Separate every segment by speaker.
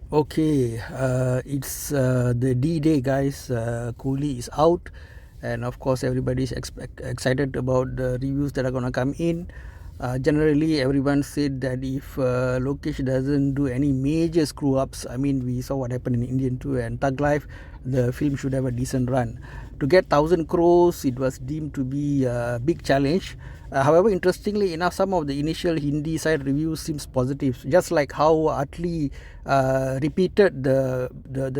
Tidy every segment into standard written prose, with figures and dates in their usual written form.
Speaker 1: Okay, it's the D-Day, guys. Coolie is out, and of course, everybody's excited about the reviews that are gonna come in. Generally, everyone said that if Lokesh doesn't do any major screw-ups, I mean, we saw what happened in Indian 2 and Thug Life, the film should have a decent run. To get 1,000 crores, it was deemed to be a big challenge. However, interestingly enough, some of the initial Hindi side reviews seems positive, just like how Atli repeated the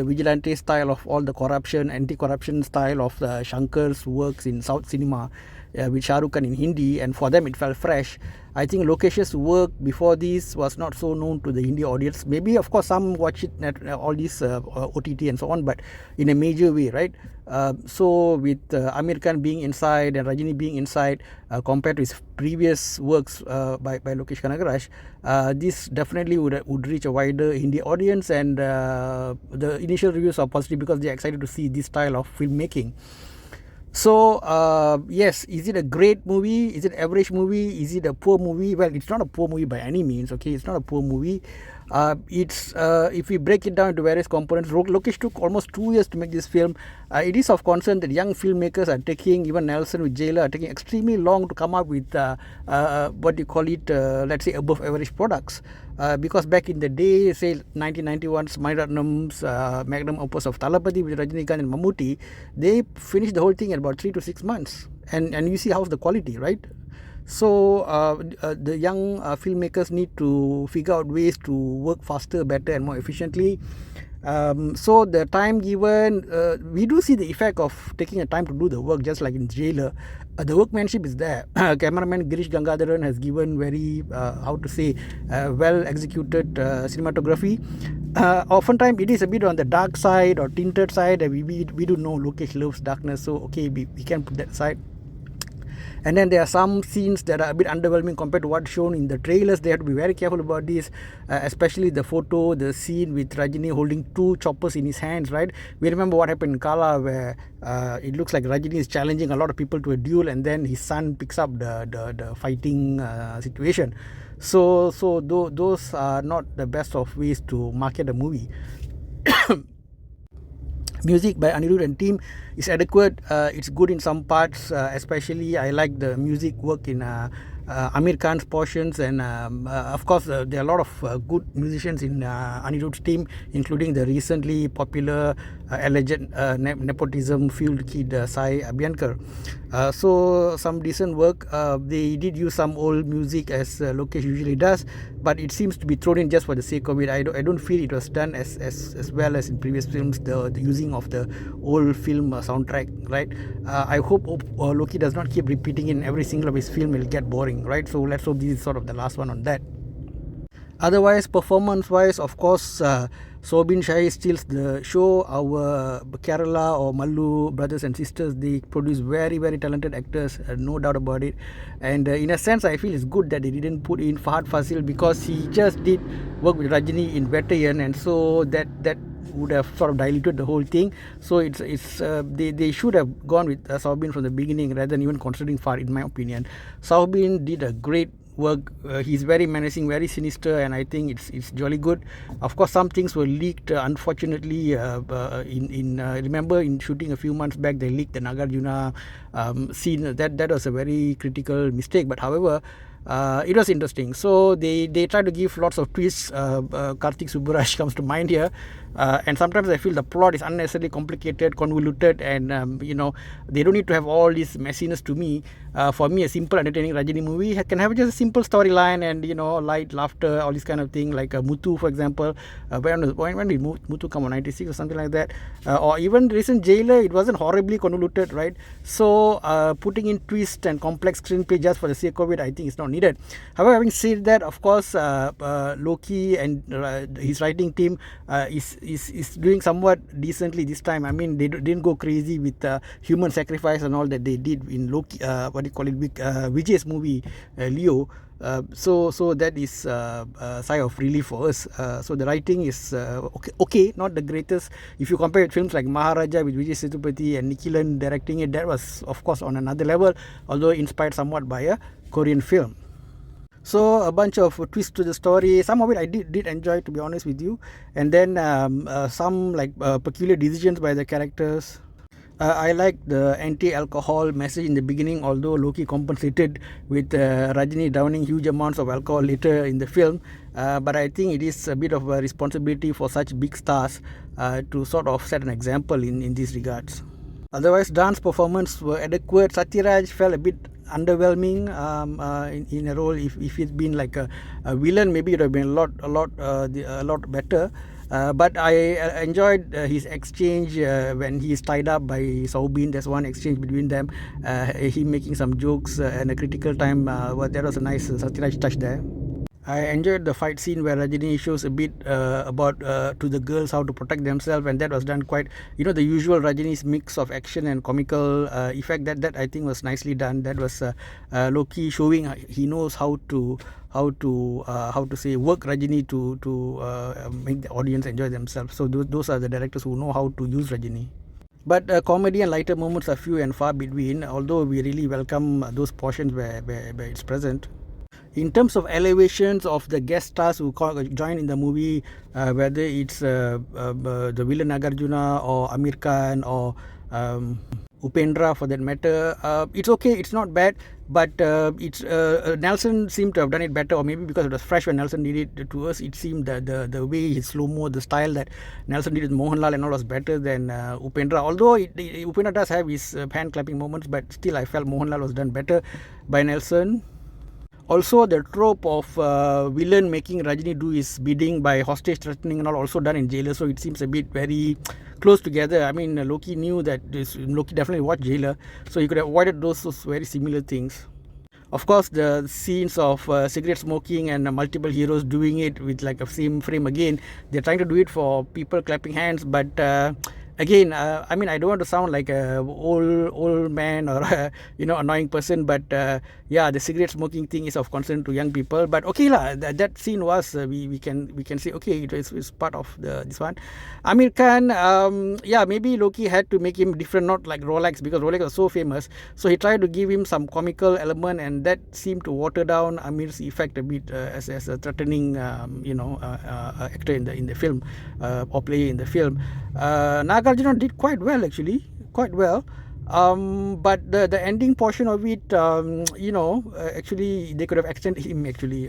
Speaker 1: vigilante style of all the corruption, anti-corruption style of Shankar's works in South cinema, with Shah Rukh Khan in Hindi, and for them it felt fresh. I think Lokesh's work before this was not so known to the Hindi audience. Maybe, of course, some watch it at all these OTT and so on, but in a major way, right? So with Aamir Khan being inside and Rajini being inside, compared to his previous works by Lokesh Kanagaraj, this definitely would reach a wider Hindi audience, and the initial reviews are positive because they are excited to see this style of filmmaking. So yes, is it a great movie? Is it average movie? Is it a poor movie? Well, it's not a poor movie by any means. Okay, it's not a poor movie. It's if we break it down into various components, Lokesh took almost 2 years to make this film. It is of concern that young filmmakers are taking, even Nelson with Jailer, are taking extremely long to come up with what do you call it, let's say above average products. Because back in the day, say 1991's Maniratnam's magnum opus of Thalapathy with Rajinikanth and Mammootty, they finished the whole thing in about 3 to 6 months. And you see how's the quality, right? So the young filmmakers need to figure out ways to work faster, better and more efficiently. So the time given, we do see the effect of taking a time to do the work, just like in Jailer. The workmanship is there. Cameraman Girish Gangadharan has given very, how to say, well executed cinematography. Oftentimes it is a bit on the dark side or tinted side. We do know Lokesh loves darkness, so okay, we can put that aside. And then there are some scenes that are a bit underwhelming compared to what's shown in the trailers. They have to be very careful about this, especially the photo, the scene with Rajini holding 2 choppers in his hands, right? We remember what happened in Kala, where it looks like Rajini is challenging a lot of people to a duel, and then his son picks up the fighting situation. So those are not the best of ways to market a movie. Music by Anirudh and team is adequate. It's good in some parts, especially I like the music work in Aamir Khan's portions, and of course there are a lot of good musicians in Anirudh's team, including the recently popular alleged nepotism fueled kid Sai Abhyankar. So some decent work. They did use some old music as Lokesh usually does, but it seems to be thrown in just for the sake of it. I don't feel it was done as well as in previous films, the using of the old film soundtrack, right? I hope Loki does not keep repeating in every single of his film. Will get boring, right? So let's hope this is sort of the last one on that. Otherwise, performance wise, of course, Soubin Shahi steals the show. Our Kerala or Mallu brothers and sisters, they produce very, very talented actors, no doubt about it. And in a sense, I feel it's good that they didn't put in Fahad Fasil, because he just did work with Rajini in Vettaiyan, and so that would have sort of diluted the whole thing. So they should have gone with Soubin from the beginning rather than even considering Fahad, in my opinion. Soubin did a great work. He's very menacing, very sinister, and I think it's jolly good. Of course, some things were leaked, unfortunately. Remember in shooting a few months back, they leaked the Nagarjuna scene. That was a very critical mistake. But however, it was interesting. So they try to give lots of twists. Karthik Subbaraj comes to mind here, and sometimes I feel the plot is unnecessarily complicated, convoluted, and they don't need to have all this messiness. To me, for me, a simple entertaining Rajini movie can have just a simple storyline and light laughter, all this kind of thing, like Muthu, for example. When did Muthu come on, 96 or something like that, or even recent Jailer, it wasn't horribly convoluted, right? So putting in twist and complex screenplay just for the sake of it, I think it's not needed. However, having said that, of course, Loki and his writing team is doing somewhat decently this time. I mean, they didn't go crazy with human sacrifice and all that they did in Loki, Vijay's movie Leo. So that is a sigh of relief for us. So the writing is okay, not the greatest. If you compare with films like Maharaja with Vijay Sethupathi and Nikilan directing it, that was of course on another level, although inspired somewhat by a Korean film. So a bunch of twists to the story. Some of it I did enjoy, to be honest with you, and then some like peculiar decisions by the characters. I like the anti-alcohol message in the beginning, although Loki compensated with Rajini downing huge amounts of alcohol later in the film. But I think it is a bit of a responsibility for such big stars to sort of set an example in these regards. Otherwise, dance performance were adequate. Satyaraj felt a bit underwhelming in a role. If he'd been like a villain, maybe it would have been a lot better. But I enjoyed his exchange when he is tied up by Soubin. There's one exchange between them. Him making some jokes and a critical time. Well, that was a nice Satyaraj touch there. I enjoyed the fight scene where Rajini shows a bit about to the girls how to protect themselves, and that was done quite, the usual Rajini's mix of action and comical effect. That I think was nicely done. That was Loki showing he knows how to say work Rajini to make the audience enjoy themselves. So those are the directors who know how to use Rajini. But comedy and lighter moments are few and far between, although we really welcome those portions where it's present. In terms of elevations of the guest stars who join in the movie, whether it's the villain Nagarjuna or Aamir Khan or Upendra for that matter, it's okay, it's not bad, but it's Nelson seemed to have done it better, or maybe because it was fresh when Nelson did it. To us it seemed that the way his slow-mo, the style that Nelson did with Mohanlal and all was better than Upendra, although Upendra does have his hand clapping moments, but still I felt Mohanlal was done better by Nelson. Also, the trope of villain making Rajini do his bidding by hostage threatening and all also done in Jailer, so it seems a bit very close together. I mean, Loki knew that Loki definitely watched Jailer, so he could have avoided those very similar things. Of course, the scenes of cigarette smoking and multiple heroes doing it with like a same frame again, they're trying to do it for people clapping hands, but again, I mean, I don't want to sound like a old man or annoying person, but yeah, the cigarette smoking thing is of concern to young people. But okay lah, that scene was we can say okay, it's part of this one. Aamir Khan, yeah, maybe Loki had to make him different, not like Rolex, because Rolex was so famous. So he tried to give him some comical element, and that seemed to water down Aamir's effect a bit as a threatening actor in the film or player in the film. Nagarjuna did quite well, actually, quite well. But the ending portion of it, actually they could have extended him. Actually,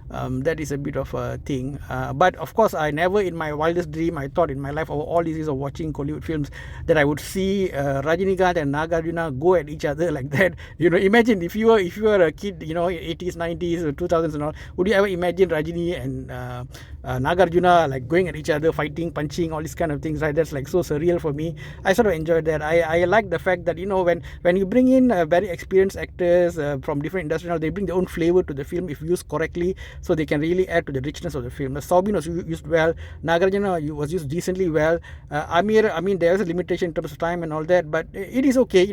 Speaker 1: that is a bit of a thing. But of course, I never in my wildest dream I thought in my life over all these years of watching Hollywood films that I would see Rajinikanth and Nagarjuna go at each other like that. Imagine if you were a kid, 80s, 90s, 2000s and all, would you ever imagine Rajini and Nagarjuna like going at each other, fighting, punching, all these kind of things, right? That's like so surreal for me. I sort of enjoyed that. I like the fact that when you bring in very experienced actors from different industries, they bring their own flavor to the film if used correctly, so they can really add to the richness of the film. The soubin was used well, Nagarjuna was used decently well. Aamir, I mean, there was a limitation in terms of time and all that, but it is okay.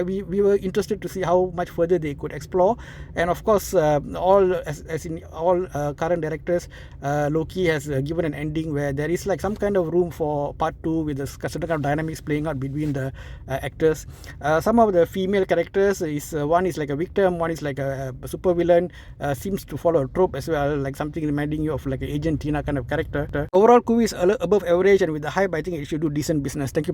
Speaker 1: We were interested to see how much further they could explore, and of course, all as in all current directors, Loki has given an ending where there is like some kind of room for part 2 with the certain kind of dynamics playing out between the actors. Some of the female characters is one is like a victim, one is like a super villain, seems to follow a trope as well, like something reminding you of like an Agent Tina kind of character. Overall, Coolie is above average, and with the hype, I think it should do decent business. Thank you.